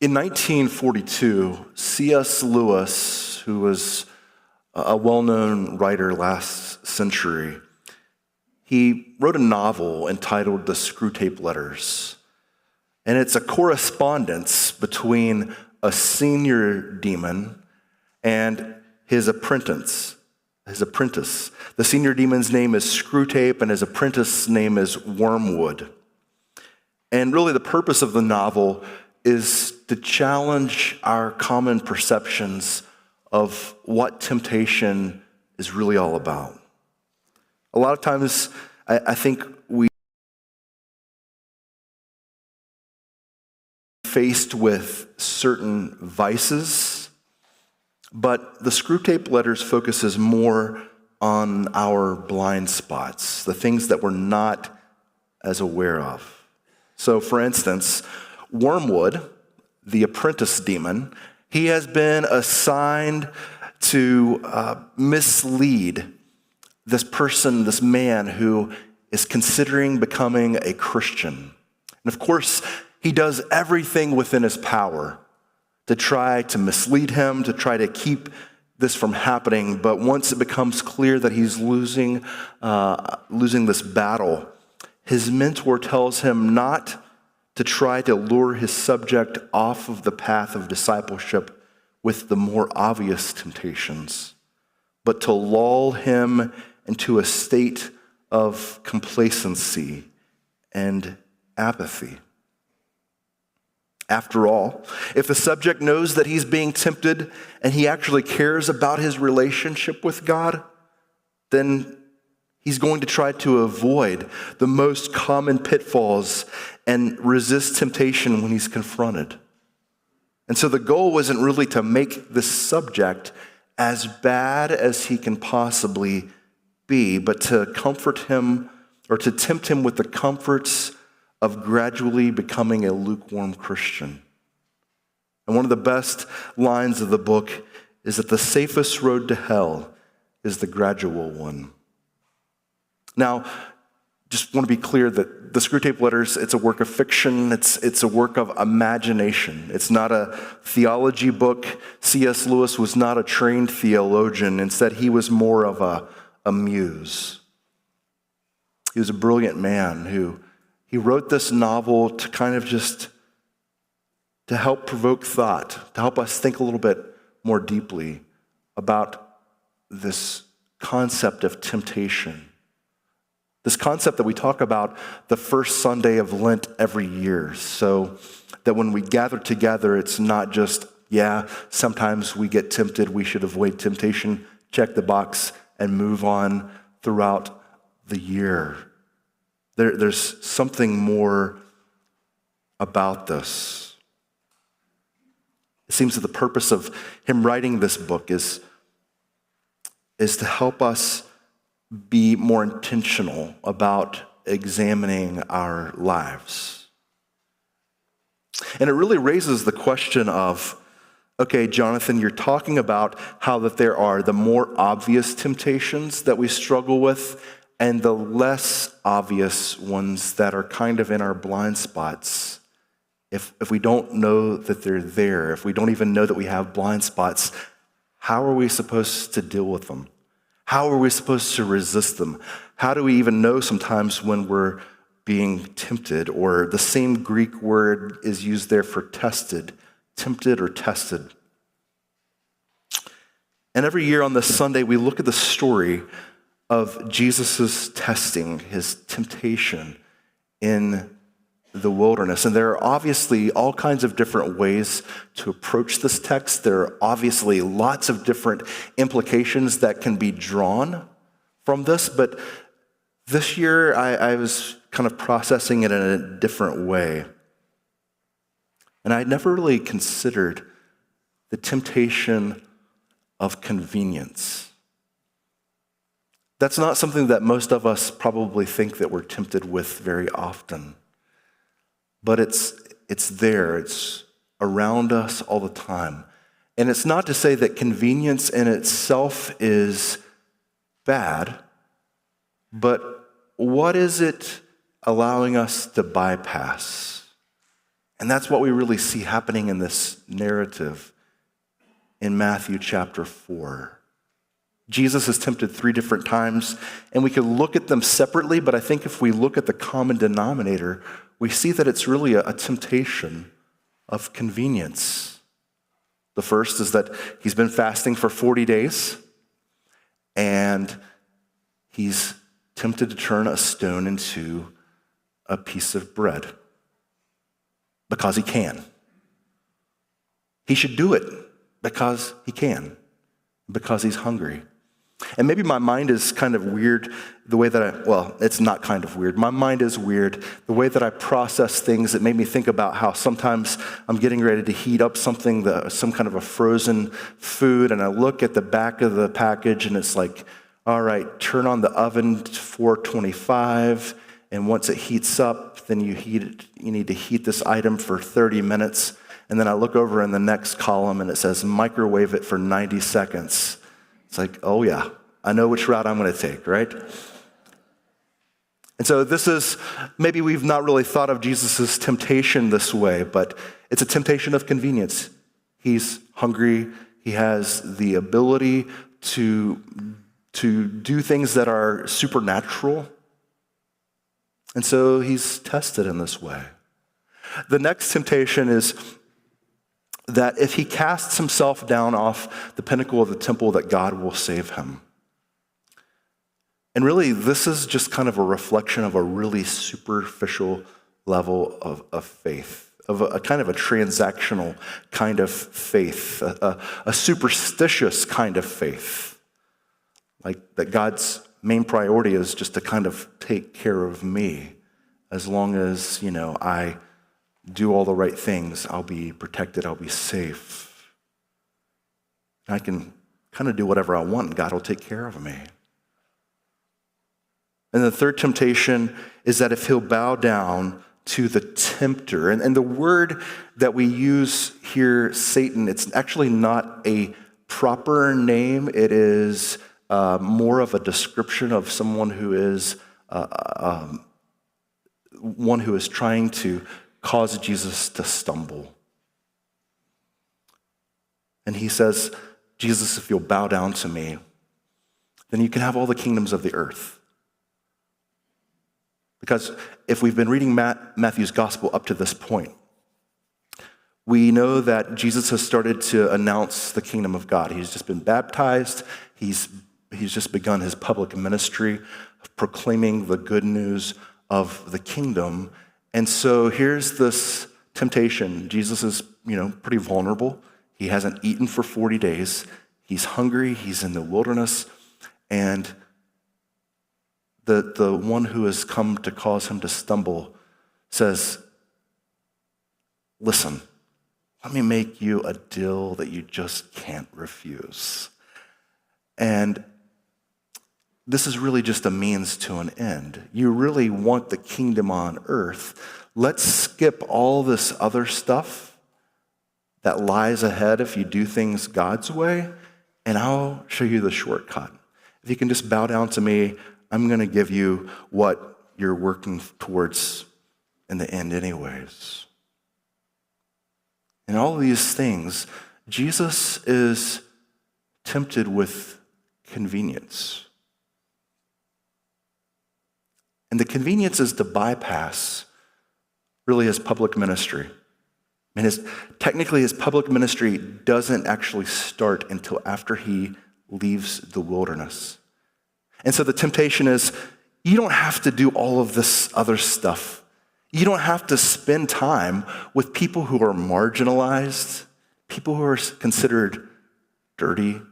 In 1942, C.S. Lewis, who was a well-known writer last century, he wrote a novel entitled The Screwtape Letters. And it's a correspondence between a senior demon and his apprentice. The senior demon's name is Screwtape, and his apprentice's name is Wormwood. And really the purpose of the novel is to challenge our common perceptions of what temptation is really all about. A lot of times, I think we faced with certain vices, but the Screwtape Letters focuses more on our blind spots, the things that we're not as aware of. So, for instance, Wormwood, the apprentice demon, he has been assigned to mislead this person, this man who is considering becoming a Christian. And of course, he does everything within his power to try to mislead him, to try to keep this from happening. But once it becomes clear that he's losing this battle, his mentor tells him not to try to lure his subject off of the path of discipleship with the more obvious temptations, but to lull him into a state of complacency and apathy. After all, if the subject knows that he's being tempted and he actually cares about his relationship with God, then he's going to try to avoid the most common pitfalls and resist temptation when he's confronted. And so the goal wasn't really to make this subject as bad as he can possibly be, but to comfort him or to tempt him with the comforts of gradually becoming a lukewarm Christian. And one of the best lines of the book is that the safest road to hell is the gradual one. Now, just want to be clear that the Screwtape Letters, it's a work of fiction, it's a work of imagination. It's not a theology book. C.S. Lewis was not a trained theologian. Instead, he was more of a muse. He was a brilliant man who he wrote this novel to kind of just to help provoke thought, to help us think a little bit more deeply about this concept of temptation. This concept that we talk about the first Sunday of Lent every year, so that when we gather together, it's not just, sometimes we get tempted, we should avoid temptation, check the box, and move on throughout the year. There's something more about this. It seems that the purpose of him writing this book is to help us be more intentional about examining our lives. And it really raises the question of, okay, Jonathan, you're talking about how that there are the more obvious temptations that we struggle with and the less obvious ones that are kind of in our blind spots. If we don't know that they're there, if we don't even know that we have blind spots, how are we supposed to deal with them? How are we supposed to resist them? How do we even know sometimes when we're being tempted? Or the same Greek word is used there for tested, tempted or tested. And every year on this Sunday, we look at the story of Jesus' testing, his temptation in the wilderness. And there are obviously all kinds of different ways to approach this text. There are obviously lots of different implications that can be drawn from this. But this year, I was kind of processing it in a different way. And I'd never really considered the temptation of convenience. That's not something that most of us probably think that we're tempted with very often. But it's there, it's around us all the time. And it's not to say that convenience in itself is bad, but what is it allowing us to bypass? And that's what we really see happening in this narrative in Matthew chapter 4. Jesus is tempted 3 different times, and we could look at them separately, but I think if we look at the common denominator, we see that it's really a temptation of convenience. The first is that he's been fasting for 40 days, and he's tempted to turn a stone into a piece of bread because he can. He should do it because he can, because he's hungry. And maybe my mind is kind of weird the way that it's not kind of weird. My mind is weird. The way that I process things, it made me think about how sometimes I'm getting ready to heat up something, some kind of a frozen food, and I look at the back of the package and it's like, all right, turn on the oven to 425, and once it heats up, then you need to heat this item for 30 minutes. And then I look over in the next column and it says microwave it for 90 seconds. It's like, oh yeah, I know which route I'm going to take, right? And so this is, maybe we've not really thought of Jesus' temptation this way, but it's a temptation of convenience. He's hungry. He has the ability to do things that are supernatural. And so he's tested in this way. The next temptation is that if he casts himself down off the pinnacle of the temple, that God will save him. And really, this is just kind of a reflection of a really superficial level of faith, of a kind of a transactional kind of faith, a superstitious kind of faith. Like that God's main priority is just to kind of take care of me. As long as, I do all the right things, I'll be protected, I'll be safe. I can kind of do whatever I want, and God will take care of me. And the third temptation is that if he'll bow down to the tempter, and the word that we use here, Satan, it's actually not a proper name. It is more of a description of someone who is one who is trying to cause Jesus to stumble. And he says, Jesus, if you'll bow down to me, then you can have all the kingdoms of the earth. Because if we've been reading Matthew's gospel up to this point, we know that Jesus has started to announce the kingdom of God. He's just been baptized. He's just begun his public ministry of proclaiming the good news of the kingdom. And so here's this temptation. Jesus is, pretty vulnerable. He hasn't eaten for 40 days. He's hungry. He's in the wilderness. And the one who has come to cause him to stumble says, listen, let me make you a deal that you just can't refuse. And this is really just a means to an end. You really want the kingdom on earth. Let's skip all this other stuff that lies ahead if you do things God's way, and I'll show you the shortcut. If you can just bow down to me, I'm going to give you what you're working towards in the end anyways. In all of these things, Jesus is tempted with convenience. And the convenience is to bypass really his public ministry. And technically his public ministry doesn't actually start until after he leaves the wilderness. And so the temptation is, you don't have to do all of this other stuff. You don't have to spend time with people who are marginalized, people who are considered dirty,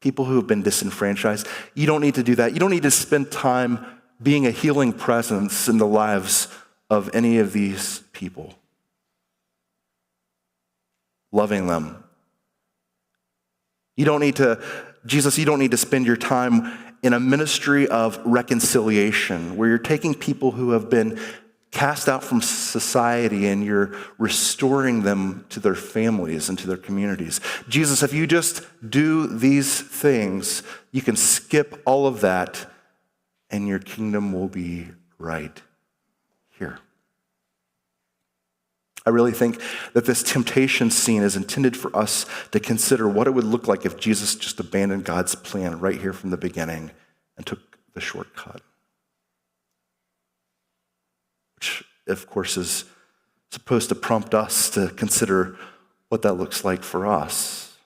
people who have been disenfranchised. You don't need to do that. You don't need to spend time being a healing presence in the lives of any of these people, loving them. You don't need to spend your time in a ministry of reconciliation where you're taking people who have been cast out from society and you're restoring them to their families and to their communities. Jesus, if you just do these things, you can skip all of that and your kingdom will be right here. I really think that this temptation scene is intended for us to consider what it would look like if Jesus just abandoned God's plan right here from the beginning and took the shortcut. Which, of course, is supposed to prompt us to consider what that looks like for us.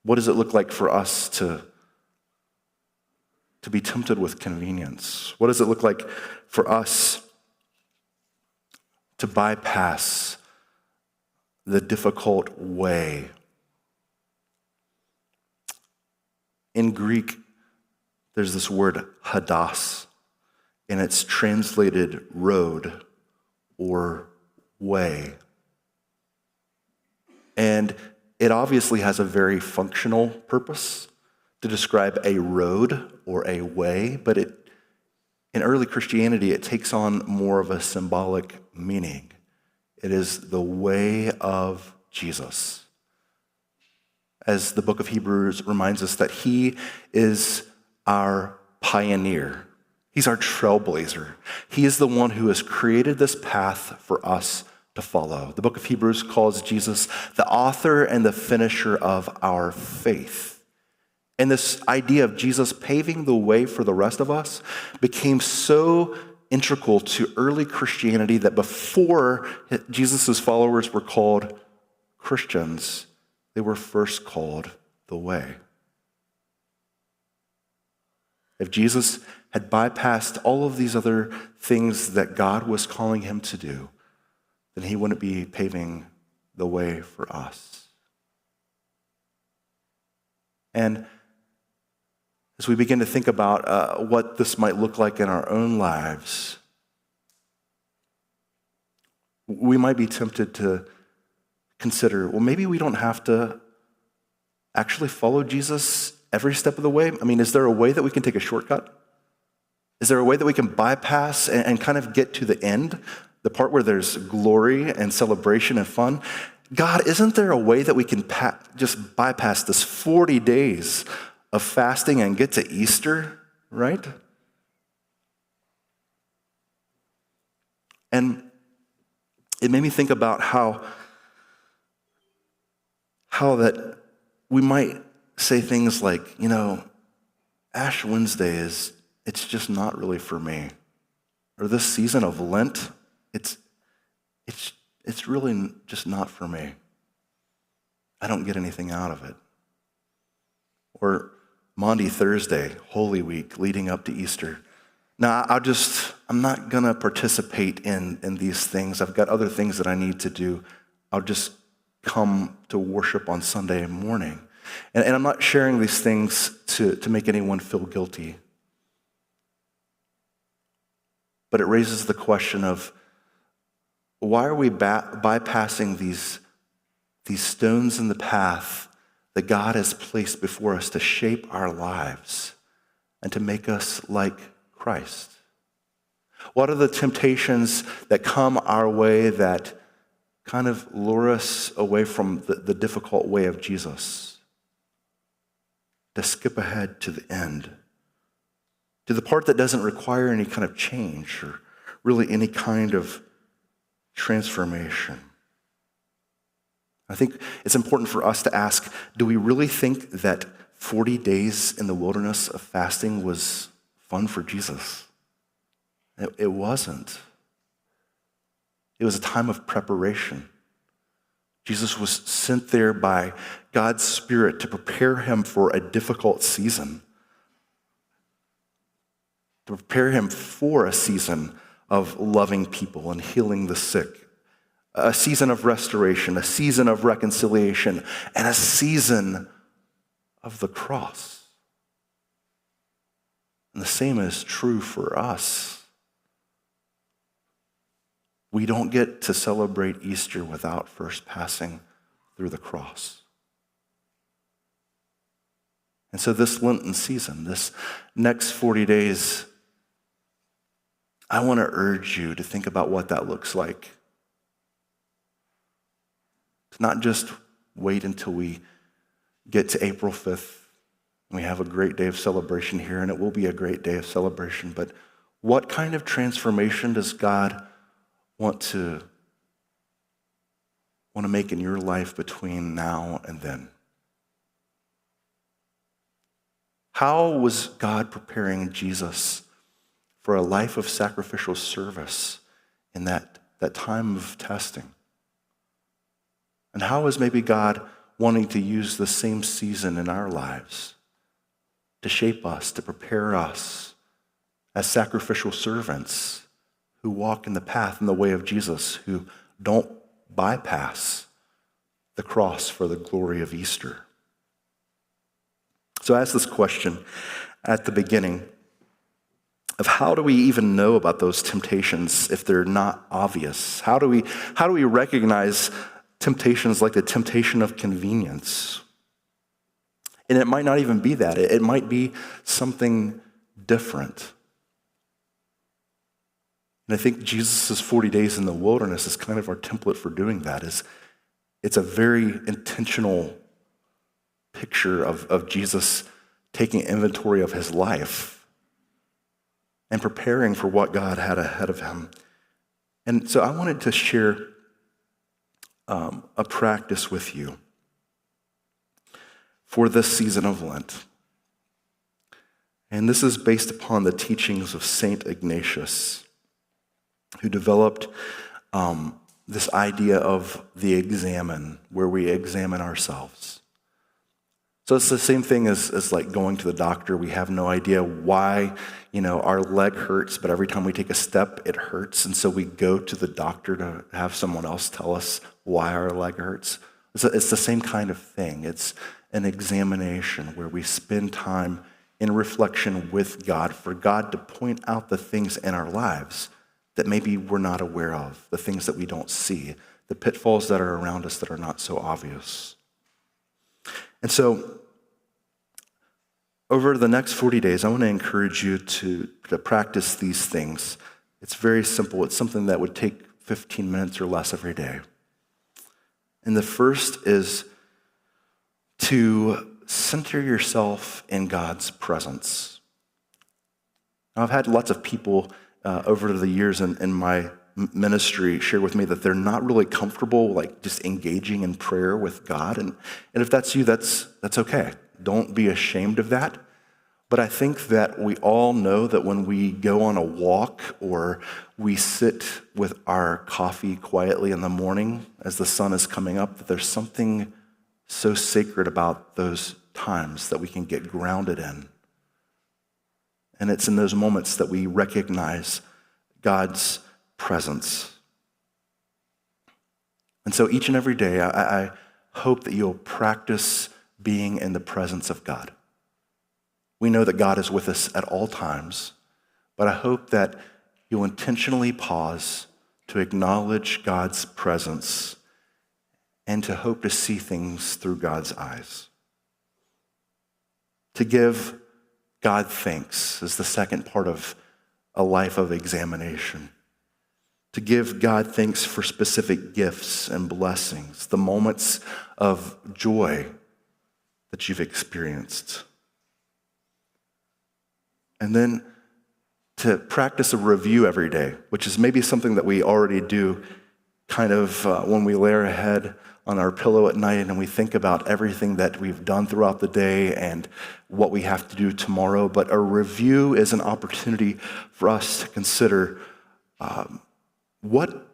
What does it look like for us to be tempted with convenience? What does it look like for us to bypass the difficult way? In Greek, there's this word hados, and it's translated road or way. And it obviously has a very functional purpose to describe a road or a way, but in early Christianity, it takes on more of a symbolic meaning. It is the way of Jesus. As the book of Hebrews reminds us that he is our pioneer. He's our trailblazer. He is the one who has created this path for us to follow. The book of Hebrews calls Jesus the author and the finisher of our faith. And this idea of Jesus paving the way for the rest of us became so integral to early Christianity that before Jesus' followers were called Christians, they were first called the way. If Jesus had bypassed all of these other things that God was calling him to do, then he wouldn't be paving the way for us. And as we begin to think about what this might look like in our own lives, we might be tempted to consider, well, maybe we don't have to actually follow Jesus every step of the way. I mean, is there a way that we can take a shortcut? Is there a way that we can bypass and kind of get to the end, the part where there's glory and celebration and fun? God, isn't there a way that we can just bypass this 40 days of fasting and get to Easter, right? And it made me think about how that we might say things like, Ash Wednesday it's just not really for me. Or this season of Lent, it's really just not for me. I don't get anything out of it. Or Maundy Thursday, Holy Week, leading up to Easter. Now, I'm not going to participate in these things. I've got other things that I need to do. I'll just come to worship on Sunday morning. And I'm not sharing these things to make anyone feel guilty. But it raises the question of, why are we bypassing these stones in the path that God has placed before us to shape our lives and to make us like Christ? What are the temptations that come our way that kind of lure us away from the difficult way of Jesus? To skip ahead to the end, to the part that doesn't require any kind of change or really any kind of transformation. I think it's important for us to ask, do we really think that 40 days in the wilderness of fasting was fun for Jesus? It wasn't. It was a time of preparation. Jesus was sent there by God's Spirit to prepare him for a difficult season, to prepare him for a season of loving people and healing the sick, a season of restoration, a season of reconciliation, and a season of the cross. And the same is true for us. We don't get to celebrate Easter without first passing through the cross. And so this Lenten season, this next 40 days, I want to urge you to think about what that looks like. To not just wait until we get to April 5th and we have a great day of celebration here, and it will be a great day of celebration, but what kind of transformation does God want to make in your life between now and then? How was God preparing Jesus for a life of sacrificial service in that time of testing? And how is maybe God wanting to use the same season in our lives to shape us, to prepare us as sacrificial servants who walk in the path and the way of Jesus, who don't bypass the cross for the glory of Easter? So I asked this question at the beginning of how do we even know about those temptations if they're not obvious? How do we recognize temptations like the temptation of convenience? And it might not even be that. It might be something different. And I think Jesus' 40 days in the wilderness is kind of our template for doing that. It's a very intentional picture of Jesus taking inventory of his life and preparing for what God had ahead of him. And so I wanted to share a practice with you for this season of Lent. And this is based upon the teachings of Saint Ignatius, who developed this idea of the examine, where we examine ourselves. So it's the same thing as like going to the doctor. We have no idea why, our leg hurts, but every time we take a step, it hurts. And so we go to the doctor to have someone else tell us why our leg hurts. It's the same kind of thing. It's an examination where we spend time in reflection with God, for God to point out the things in our lives that maybe we're not aware of, the things that we don't see, the pitfalls that are around us that are not so obvious. And so over the next 40 days, I want to encourage you to practice these things. It's very simple. It's something that would take 15 minutes or less every day. And the first is to center yourself in God's presence. Now, I've had lots of people over the years in my ministry share with me that they're not really comfortable like just engaging in prayer with God. And if that's you, that's okay. Don't be ashamed of that. But I think that we all know that when we go on a walk or we sit with our coffee quietly in the morning as the sun is coming up, that there's something so sacred about those times that we can get grounded in. And it's in those moments that we recognize God's presence. And so each and every day, I hope that you'll practice being in the presence of God. We know that God is with us at all times, but I hope that you'll intentionally pause to acknowledge God's presence and to hope to see things through God's eyes. To give God thanks is the second part of a life of examination. To give God thanks for specific gifts and blessings, the moments of joy that you've experienced. And then to practice a review every day, which is maybe something that we already do kind of when we lay our head on our pillow at night and we think about everything that we've done throughout the day and what we have to do tomorrow. But a review is an opportunity for us to consider what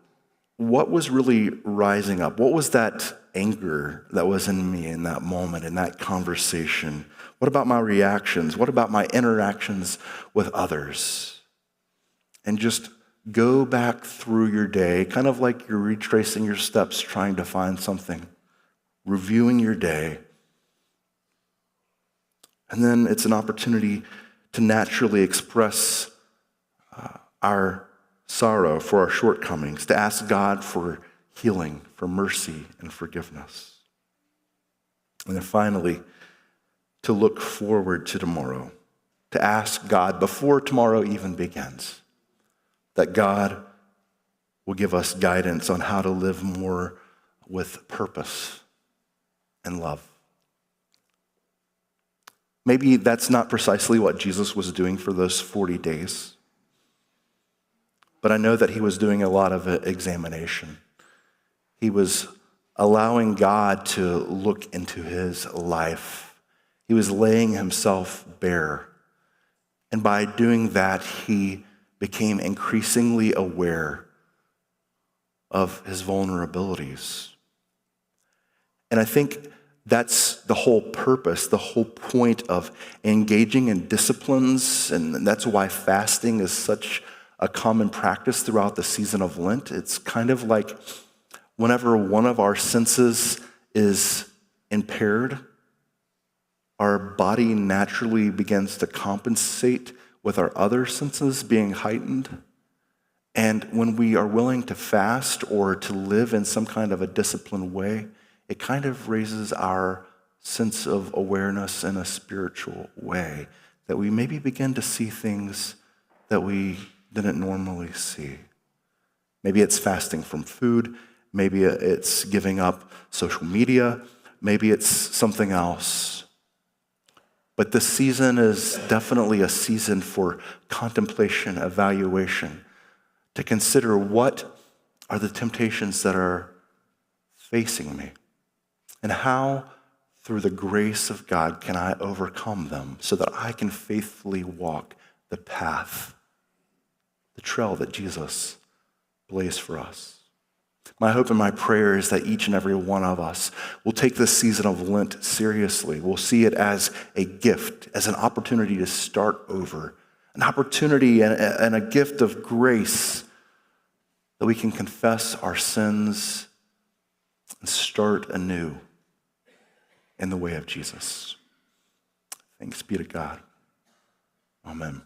was really rising up? What was that anger that was in me in that moment, in that conversation? What about my reactions? What about my interactions with others? And just go back through your day, kind of like you're retracing your steps, trying to find something, reviewing your day. And then it's an opportunity to naturally express our sorrow for our shortcomings, to ask God for healing, for mercy and forgiveness. And then finally, to look forward to tomorrow, to ask God before tomorrow even begins, that God will give us guidance on how to live more with purpose and love. Maybe that's not precisely what Jesus was doing for those 40 days. but I know that he was doing a lot of examination. He was allowing God to look into his life. He was laying himself bare. And by doing that, he became increasingly aware of his vulnerabilities. And I think that's the whole purpose, the whole point of engaging in disciplines, and that's why fasting is such a common practice throughout the season of Lent. It's kind of like whenever one of our senses is impaired, our body naturally begins to compensate with our other senses being heightened. And when we are willing to fast or to live in some kind of a disciplined way, it kind of raises our sense of awareness in a spiritual way, that we maybe begin to see things that we didn't normally see. Maybe it's fasting from food, maybe it's giving up social media, maybe it's something else. But this season is definitely a season for contemplation, evaluation, to consider what are the temptations that are facing me, and how, through the grace of God, can I overcome them so that I can faithfully walk the path, the trail that Jesus blazed for us. My hope and my prayer is that each and every one of us will take this season of Lent seriously. We'll see it as a gift, as an opportunity to start over, an opportunity and a gift of grace that we can confess our sins and start anew in the way of Jesus. Thanks be to God. Amen.